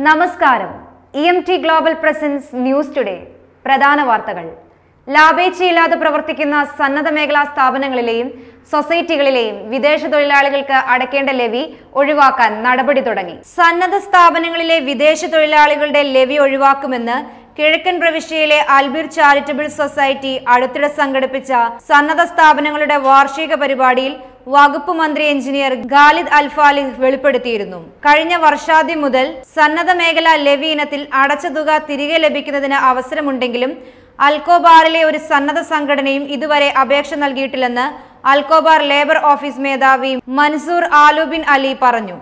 നമസ്കാരം. EMT global presence news today. പ്രധാന വാർത്തകൾ. ലാഭേച്ഛയില്ലാതെ പ്രവർത്തിക്കുന്ന സന്നദ്ധ മേഖലാ സ്ഥാപനങ്ങളിലെയും സൊസൈറ്റികളിലെയും വിദേശ തൊഴിലാളികൾക്ക് അടയ്ക്കേണ്ട ലെവി ഒഴിവാക്കാൻ നടപടി തുടങ്ങി. സന്നദ്ധ സ്ഥാപനങ്ങളിലെ വിദേശ തൊഴിലാളികളുടെ ലെവി ഒഴിവാക്കുമെന്ന് കിഴക്കൻ പ്രവിശ്യയിലെ അൽബീർ ചാരിറ്റബിൾ സൊസൈറ്റി അടുത്തിടെ സംഘടിപ്പിച്ച സന്നദ്ധ സ്ഥാപനങ്ങളുടെ വാർഷിക പരിപാടിയിൽ വകുപ്പ് മന്ത്രി എഞ്ചിനീയർ ഖാലിദ് അൽഫാലിഹ് വെളിപ്പെടുത്തിയിരുന്നു. കഴിഞ്ഞ വർഷാദ്യം മുതൽ സന്നദ്ധ മേഖല ലെവി ഇനത്തിൽ അടച്ച തുക തിരികെ ലഭിക്കുന്നതിന് അവസരമുണ്ടെങ്കിലും അൽക്കോബാറിലെ ഒരു സന്നദ്ധ സംഘടനയും ഇതുവരെ അപേക്ഷ നൽകിയിട്ടില്ലെന്ന് അൽക്കോബാർ ലേബർ ഓഫീസ് മേധാവി മൻസൂർ ആലുബിൻ അലി പറഞ്ഞു.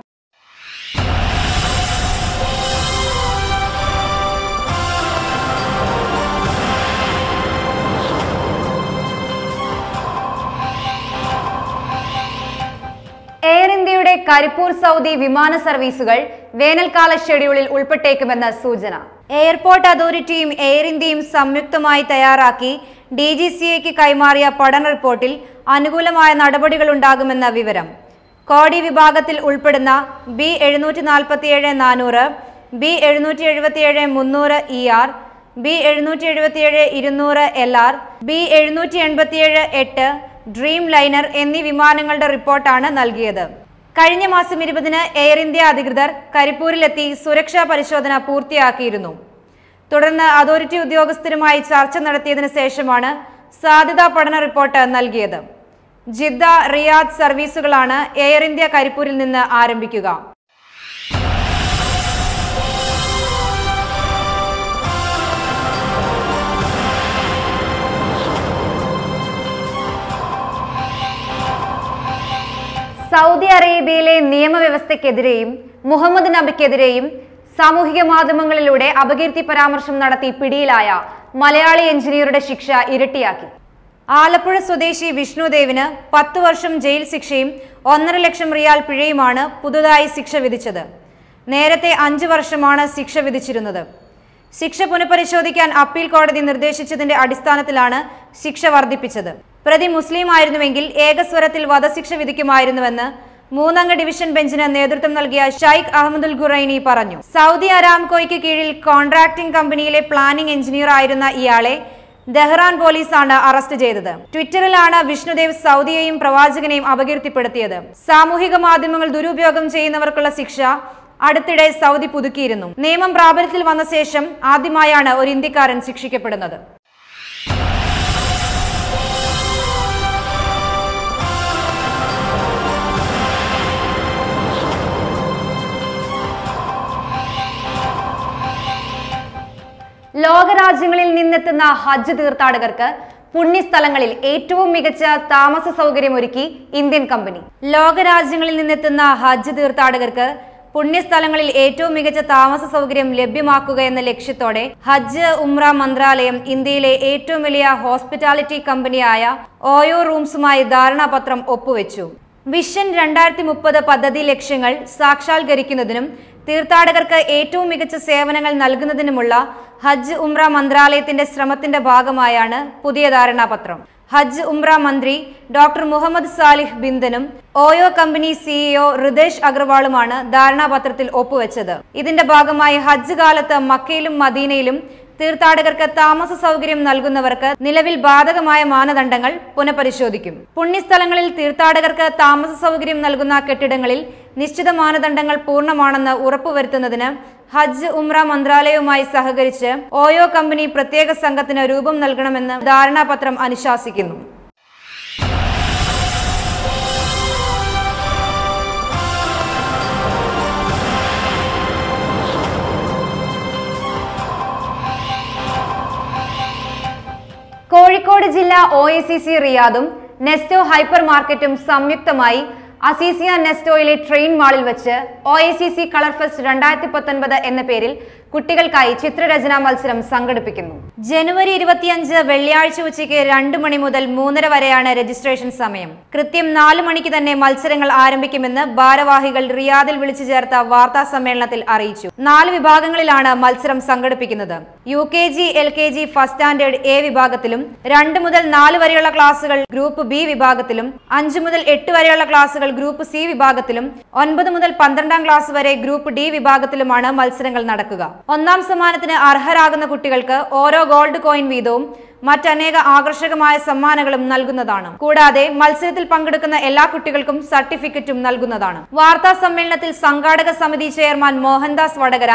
എയർ ഇന്ത്യയുടെ കരിപ്പൂർ സൗദി വിമാന സർവീസുകൾ വേനൽക്കാല ഷെഡ്യൂളിൽ ഉൾപ്പെട്ടേക്കുമെന്ന് സൂചന. എയർപോർട്ട് അതോറിറ്റിയും എയർ ഇന്ത്യയും സംയുക്തമായി തയ്യാറാക്കി DGCAക്ക് കൈമാറിയ പഠന റിപ്പോർട്ടിൽ അനുകൂലമായ നടപടികളുണ്ടാകുമെന്ന വിവരം. കോഡി വിഭാഗത്തിൽ ഉൾപ്പെടുന്ന B747-400, B777-300 ER, B777-200 LR, B787-8 dream liner എന്നീ വിമാനങ്ങളുടെ റിപ്പോർട്ടാണ് നൽകിയത്. കഴിഞ്ഞ മാസം 20-ന് എയർ ഇന്ത്യ അധികൃതർ കരിപ്പൂരിലെത്തി സുരക്ഷാ പരിശോധന പൂർത്തിയാക്കിയിരുന്നു. തുടർന്ന് അതോറിറ്റി ഉദ്യോഗസ്ഥരുമായി ചർച്ച നടത്തിയതിനു ശേഷമാണ് സാധ്യതാ പഠന റിപ്പോർട്ട് നൽകിയത്. ജിദ്ദ, റിയാദ് സർവീസുകളാണ് എയർ ഇന്ത്യ കരിപ്പൂരിൽ നിന്ന് ആരംഭിക്കുക. സൗദി അറേബ്യയിലെ നിയമവ്യവസ്ഥയ്ക്കെതിരെയും മുഹമ്മദ് നബിക്കെതിരെയും സാമൂഹിക മാധ്യമങ്ങളിലൂടെ അപകീർത്തി പരാമർശം നടത്തി പിടിയിലായ മലയാളി എഞ്ചിനീയറുടെ ശിക്ഷ ഇരട്ടിയാക്കി. ആലപ്പുഴ സ്വദേശി വിഷ്ണുദേവിന് 10 വർഷം ജയിൽ ശിക്ഷയും 1.5 ലക്ഷം റിയാൽ പിഴയുമാണ് പുതുതായി ശിക്ഷ വിധിച്ചത്. നേരത്തെ 5 വർഷമാണ് ശിക്ഷ വിധിച്ചിരുന്നത്. ശിക്ഷ പുനഃപരിശോധിക്കാൻ അപ്പീൽ കോടതി നിർദ്ദേശിച്ചതിന്റെ അടിസ്ഥാനത്തിലാണ് ശിക്ഷ വർദ്ധിപ്പിച്ചത്. പ്രതി മുസ്ലിം ആയിരുന്നുവെങ്കിൽ ഏകസ്വരത്തിൽ വധശിക്ഷ വിധിക്കുമായിരുന്നുവെന്ന് 3-അംഗ ഡിവിഷൻ ബെഞ്ചിന് നേതൃത്വം നൽകിയ ഷൈഖ് അഹമ്മദുൽ ഖുറൈനി പറഞ്ഞു. സൗദി അരാംകോയ്ക്ക് കീഴിൽ കോൺട്രാക്ടിംഗ് കമ്പനിയിലെ പ്ലാനിംഗ് എഞ്ചിനീയർ ആയിരുന്ന ഇയാളെ ദഹ്റാൻ പോലീസാണ് അറസ്റ്റ് ചെയ്തത്. ട്വിറ്ററിലാണ് വിഷ്ണുദേവ് സൗദിയെയും പ്രവാചകനെയും അപകീർത്തിപ്പെടുത്തിയത്. സാമൂഹിക മാധ്യമങ്ങൾ ദുരുപയോഗം ചെയ്യുന്നവർക്കുള്ള ശിക്ഷ അടുത്തിടെ സൗദി പുതുക്കിയിരുന്നു. നിയമം പ്രാബല്യത്തിൽ വന്ന ശേഷം ആദ്യമായാണ് ഒരു ഇന്ത്യക്കാരൻ ശിക്ഷിക്കപ്പെടുന്നത്. ലോകരാജ്യങ്ങളിൽ നിന്നെത്തുന്ന ഹജ്ജ് തീർത്ഥാടകർക്ക് പുണ്യസ്ഥലങ്ങളിൽ ഏറ്റവും മികച്ച താമസ സൗകര്യം ഒരുക്കി ഇന്ത്യൻ കമ്പനി. ലോകരാജ്യങ്ങളിൽ നിന്നെത്തുന്ന ഹജ്ജ് തീർത്ഥാടകർക്ക് പുണ്യസ്ഥലങ്ങളിൽ ഏറ്റവും മികച്ച താമസ സൗകര്യം ലഭ്യമാക്കുക എന്ന ലക്ഷ്യത്തോടെ ഹജ്ജ് ഉംറ മന്ത്രാലയം ഇന്ത്യയിലെ ഏറ്റവും വലിയ ഹോസ്പിറ്റാലിറ്റി കമ്പനിയായ ഓയോ റൂംസുമായി ധാരണാപത്രം ഒപ്പുവെച്ചു. വിഷൻ 2030 പദ്ധതി ലക്ഷ്യങ്ങൾ സാക്ഷാത്കരിക്കുന്നതിനും തീർത്ഥാടകർക്ക് ഏറ്റവും മികച്ച സേവനങ്ങൾ നൽകുന്നതിനുമുള്ള ഹജ്ജ് ഉംറ മന്ത്രാലയത്തിന്റെ ശ്രമത്തിന്റെ ഭാഗമായാണ് പുതിയ ധാരണാപത്രം. ഹജ്ജ് ഉംറ മന്ത്രി ഡോക്ടർ മുഹമ്മദ് സാലിഹ് ബിന്ദനും ഓയോ കമ്പനി CEO റിതേഷ് അഗർവാളുമാണ് ധാരണാപത്രത്തിൽ ഒപ്പുവെച്ചത്. ഇതിന്റെ ഭാഗമായി ഹജ്ജ് കാലത്ത് മക്കയിലും മദീനയിലും തീർത്ഥാടകർക്ക് താമസ സൗകര്യം നൽകുന്നവർക്ക് നിലവിൽ ബാധകമായ മാനദണ്ഡങ്ങൾ പുനഃപരിശോധിക്കും. പുണ്യസ്ഥലങ്ങളിൽ തീർത്ഥാടകർക്ക് താമസ സൗകര്യം നൽകുന്ന കെട്ടിടങ്ങളിൽ നിശ്ചിത മാനദണ്ഡങ്ങൾ പൂർണ്ണമാണെന്ന് ഉറപ്പുവരുത്തുന്നതിന് ഹജ്ജ് ഉംറ മന്ത്രാലയവുമായി സഹകരിച്ച് ഓയോ കമ്പനി പ്രത്യേക സംഘത്തിന് രൂപം നൽകണമെന്ന് ധാരണാപത്രം അനുശാസിക്കുന്നു. കോഴിക്കോട് ജില്ലാ OACC റിയാദും നെസ്റ്റോ ഹൈപ്പർ മാർക്കറ്റും സംയുക്തമായി അസീസിയ നെസ്റ്റോയിലെ ട്രെയിൻ മാളിൽ വെച്ച് OACC കളർ ഫെസ്റ്റ് 2019 എന്ന പേരിൽ കുട്ടികൾക്കായി ചിത്രരചനാ മത്സരം സംഘടിപ്പിക്കുന്നു. ജനുവരി 25 വെള്ളിയാഴ്ച ഉച്ചയ്ക്ക് 2 മണി മുതൽ 3:30 വരെയാണ് രജിസ്ട്രേഷൻ സമയം. കൃത്യം 4 മണിക്ക് തന്നെ മത്സരങ്ങൾ ആരംഭിക്കുമെന്ന് ഭാരവാഹികൾ റിയാദിൽ വിളിച്ചു ചേർത്ത വാർത്താ സമ്മേളനത്തിൽ അറിയിച്ചു. 4 വിഭാഗങ്ങളിലാണ് മത്സരം സംഘടിപ്പിക്കുന്നത്. UKG LKG first standard A വിഭാഗത്തിലും 2 മുതൽ 4 വരെയുള്ള ക്ലാസുകൾ ഗ്രൂപ്പ് B വിഭാഗത്തിലും 5 മുതൽ 8 വരെയുള്ള ക്ലാസുകൾ ഗ്രൂപ്പ് C വിഭാഗത്തിലും 9 മുതൽ 12 12ാം ക്ലാസ് വരെ ഗ്രൂപ്പ് ഡി വിഭാഗത്തിലുമാണ് മത്സരങ്ങൾ നടക്കുക. ഒന്നാം സമ്മാനത്തിന് അർഹരാകുന്ന കുട്ടികൾക്ക് ഓരോ ഗോൾഡ് കോയിൻ വീതവും മറ്റനേക ആകർഷകമായ സമ്മാനങ്ങളും നൽകുന്നതാണ്. കൂടാതെ മത്സരത്തിൽ പങ്കെടുക്കുന്ന എല്ലാ കുട്ടികൾക്കും സർട്ടിഫിക്കറ്റും നൽകുന്നതാണ്. വാർത്താ സമ്മേളനത്തിൽ സംഘാടക സമിതി chairman Mohandas Vadakara,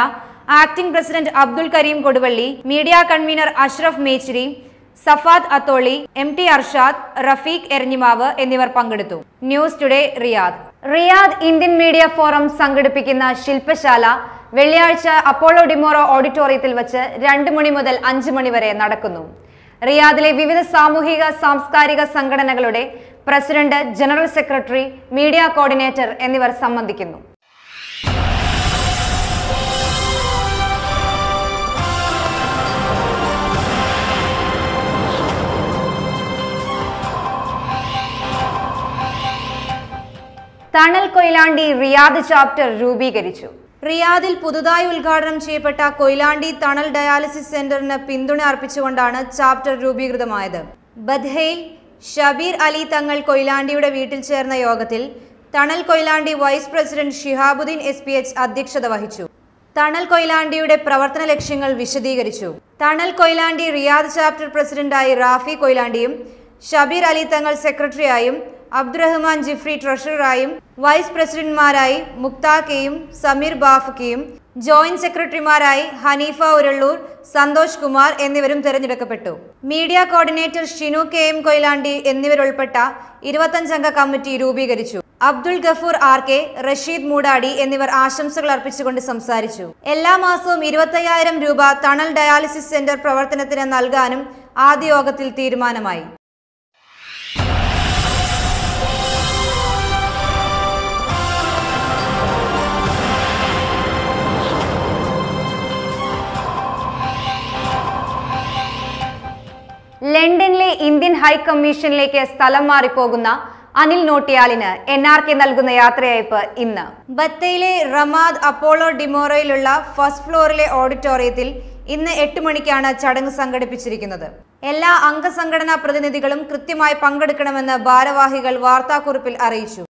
acting president Abdul Kareem Koduvally, media convener Ashraf Mechiri, Safad Atholi, MT Arshad, Rafeeq Eranhimavu എന്നിവർ പങ്കെടുത്തു. News today, Riyadh. Riyadh Indian media forum സംഘടിപ്പിക്കുന്ന ശില്പശാല വെള്ളിയാഴ്ച അപ്പോളോ ഡിമോറോ ഓഡിറ്റോറിയത്തിൽ വച്ച് 2 മണി മുതൽ 5 മണി വരെ നടക്കുന്നു. റിയാദിലെ വിവിധ സാമൂഹിക സാംസ്കാരിക സംഘടനകളുടെ president, general secretary, media coordinator എന്നിവർ സംബന്ധിക്കുന്നു. തണൽ കൊയിലാണ്ടി റിയാദ് ചാപ്റ്റർ രൂപീകരിച്ചു. റിയാദിൽ പുതുതായി ഉദ്ഘാടനം ചെയ്യപ്പെട്ട കൊയിലാണ്ടി തണൽ ഡയാലിസിസ് സെന്ററിന് പിന്തുണ അർപ്പിച്ചുകൊണ്ടാണ് ചാപ്റ്റർ രൂപീകൃതമായത്. ബദ്ഹയിൽ ഷബീർ അലി തങ്ങൾ കൊയിലാണ്ടിയുടെ വീട്ടിൽ ചേർന്ന യോഗത്തിൽ Thanal Koyilandy vice president Shihabuddin SPH അധ്യക്ഷത വഹിച്ചു. തണൽ കൊയിലാണ്ടിയുടെ പ്രവർത്തന ലക്ഷ്യങ്ങൾ വിശദീകരിച്ചു. തണൽ കൊയിലാണ്ടി റിയാദ് ചാപ്റ്റർ പ്രസിഡന്റായി റാഫി കൊയിലാണ്ടിയും, ഷബീർ അലി തങ്ങൾ സെക്രട്ടറിയായും, അബ്ദുറഹ്മാൻ ജിഫ്രി ട്രഷററായും, വൈസ് പ്രസിഡന്റുമാരായി മുക്താക്കയും സമീർ ബാഫുക്കയും, ജോയിന്റ് സെക്രട്ടറിമാരായി ഹനീഫ ഉരള്ളൂർ, സന്തോഷ് കുമാർ എന്നിവരും തെരഞ്ഞെടുക്കപ്പെട്ടു. Media coordinator Shinu KM Koyilandy എന്നിവരുൾപ്പെട്ട 25-അംഗ കമ്മിറ്റി രൂപീകരിച്ചു. അബ്ദുൾ ഗഫൂർ RK, റഷീദ് മൂടാടി എന്നിവർ ആശംസകൾ അർപ്പിച്ചുകൊണ്ട് സംസാരിച്ചു. എല്ലാ മാസവും 25,000 രൂപ തണൽ ഡയാലിസിസ് സെന്റർ പ്രവർത്തനത്തിന് നൽകാനും ആദ്യ യോഗത്തിൽ തീരുമാനമായി. ലണ്ടനിലെ ഇന്ത്യൻ ഹൈക്കമ്മീഷനിലേക്ക് സ്ഥലം മാറിപ്പോകുന്ന അനിൽ നോട്ടിയാലിന് NRK നൽകുന്ന യാത്രയയപ്പ് ഇന്ന്. ബത്തയിലെ റമാദ് അപ്പോളോ ഡിമോറോയിലുള്ള ഫസ്റ്റ് ഫ്ലോറിലെ ഓഡിറ്റോറിയത്തിൽ ഇന്ന് 8 മണിക്കാണ് ചടങ്ങ് സംഘടിപ്പിച്ചിരിക്കുന്നത്. എല്ലാ അംഗസംഘടനാ പ്രതിനിധികളും കൃത്യമായി പങ്കെടുക്കണമെന്ന് ഭാരവാഹികൾ വാർത്താക്കുറിപ്പിൽ അറിയിച്ചു.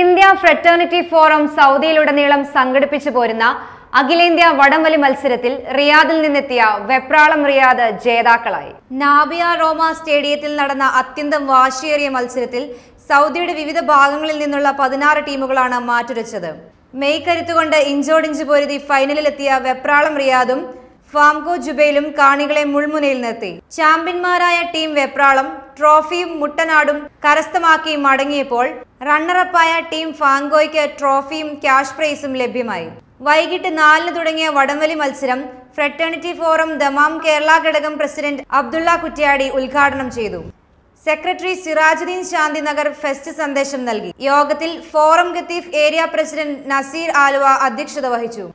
ഇന്ത്യ ഫ്രറ്റേണിറ്റി ഫോറം സൗദിയിലുടനീളം സംഘടിപ്പിച്ചു പോരുന്ന അഖിലേന്ത്യാ വടംവലി മത്സരത്തിൽ റിയാദിൽ നിന്നെത്തിയ വെപ്രാളം റിയാദ് ജേതാക്കളായി. നാബിയ റോമ സ്റ്റേഡിയത്തിൽ നടന്ന അത്യന്തം വാശിയേറിയ മത്സരത്തിൽ സൗദിയുടെ വിവിധ ഭാഗങ്ങളിൽ നിന്നുള്ള 16 ടീമുകളാണ് മാറ്റുരച്ചത്. മെയ് കരുത്തുകൊണ്ട് ഇഞ്ചോടിഞ്ച് പൊരുതി ഫൈനലിലെത്തിയ വെപ്രാളം റിയാദും ഫാംകോ ജുബൈലും കാണികളെ മുൾമുനയിൽ നിർത്തി. ചാമ്പ്യന്മാരായ ടീം വെപ്രാളം ട്രോഫിയും മുട്ടനാടും കരസ്ഥമാക്കി മടങ്ങിയപ്പോൾ റണ്ണറപ്പായ ടീം ഫാങ്കോയ്ക്ക് ട്രോഫിയും ക്യാഷ് പ്രൈസും ലഭ്യമായി. വൈകിട്ട് 4-ന് തുടങ്ങിയ വടംവലി മത്സരം ഫ്രറ്റേണിറ്റി ഫോറം ദമാം കേരള ഘടകം പ്രസിഡന്റ് അബ്ദുള്ള കുറ്റ്യാടി ഉദ്ഘാടനം ചെയ്തു. സെക്രട്ടറി സിറാജുദ്ദീൻ ശാന്തിനഗർ ഫെസ്റ്റ് സന്ദേശം നൽകി. യോഗത്തിൽ forum Qatif area president Naseer Aluva അധ്യക്ഷത വഹിച്ചു.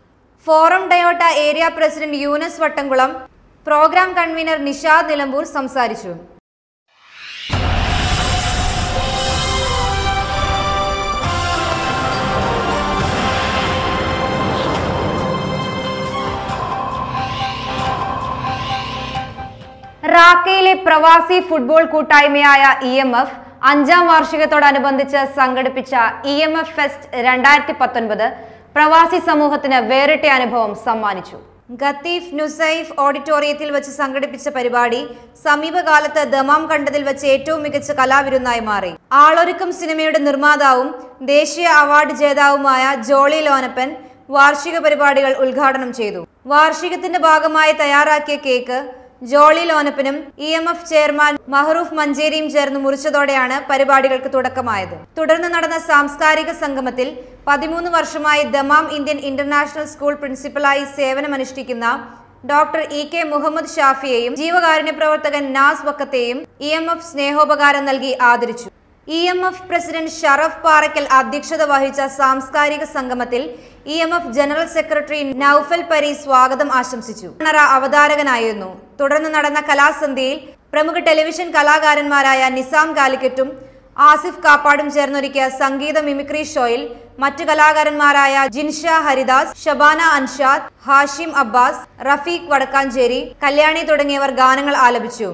ഫോറം ഡയോട്ട area president Yunus Vattamkulam, program convener Nishad Nilambur സംസാരിച്ചു. റാക്കയിലെ പ്രവാസി ഫുട്ബോൾ കൂട്ടായ്മയായ EMF 5ാം വാർഷികത്തോടനുബന്ധിച്ച് സംഘടിപ്പിച്ച EMF ഫെസ്റ്റ് 2019 പ്രവാസി സമൂഹത്തിന് വേറിട്ട അനുഭവം സമ്മാനിച്ചു. ഗത്തീഫ് നുസൈഫ് ഓഡിറ്റോറിയത്തിൽ വെച്ച് സംഘടിപ്പിച്ച പരിപാടി സമീപകാലത്ത് ദമാം കണ്ടതിൽ വെച്ച് ഏറ്റവും മികച്ച കലാവിരുന്നായി മാറി. ആളൊരുക്കം സിനിമയുടെ നിർമ്മാതാവും ദേശീയ അവാർഡ് ജേതാവുമായ ജോളി ലോനപ്പൻ വാർഷിക പരിപാടികൾ ഉദ്ഘാടനം ചെയ്തു. വാർഷികത്തിന്റെ ഭാഗമായി തയ്യാറാക്കിയ കേക്ക് ജോളി ലോനപ്പനും EMF ചെയർമാൻ മഹറൂഫ് മഞ്ചേരിയും ചേർന്ന് മുറിച്ചതോടെയാണ് പരിപാടികൾക്ക് തുടക്കമായത്. തുടർന്ന് നടന്ന സാംസ്കാരിക സംഗമത്തിൽ 13 വർഷമായി ദമാം ഇന്ത്യൻ ഇന്റർനാഷണൽ സ്കൂൾ പ്രിൻസിപ്പലായി സേവനമനുഷ്ഠിക്കുന്ന ഡോക്ടർ EK മുഹമ്മദ് ഷാഫിയെയും ജീവകാരുണ്യ പ്രവർത്തകൻ നാസ് വക്കത്തെയും EMF സ്നേഹോപകാരം നൽകി ആദരിച്ചു. EMF പ്രസിഡന്റ് ഷറഫ് പാറയ്ക്കൽ അധ്യക്ഷത വഹിച്ച സാംസ്കാരിക സംഗമത്തിൽ EMF ജനറൽ സെക്രട്ടറി നൌഫൽ പരി സ്വാഗതം ആശംസിച്ചു. അവതാരകനായിരുന്നു. തുടർന്ന് നടന്ന കലാസന്ധ്യയിൽ പ്രമുഖ ടെലിവിഷൻ കലാകാരന്മാരായ നിസാം കാലിക്കറ്റും ആസിഫ് കാപ്പാടും ചേർന്നൊരുക്കിയ സംഗീത മിമിക്രി ഷോയിൽ മറ്റു കലാകാരന്മാരായ ജിൻഷ ഹരിദാസ്, ഷബാന അൻഷാദ്, ഹാഷിം അബ്ബാസ്, റഫീഖ് വടക്കാഞ്ചേരി, കല്യാണി തുടങ്ങിയവർ ഗാനങ്ങൾ ആലപിച്ചു.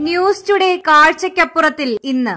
ന്യൂസ് ടുഡേ കാഴ്ചയ്ക്കപ്പുറത്തിൽ ഇന്ന്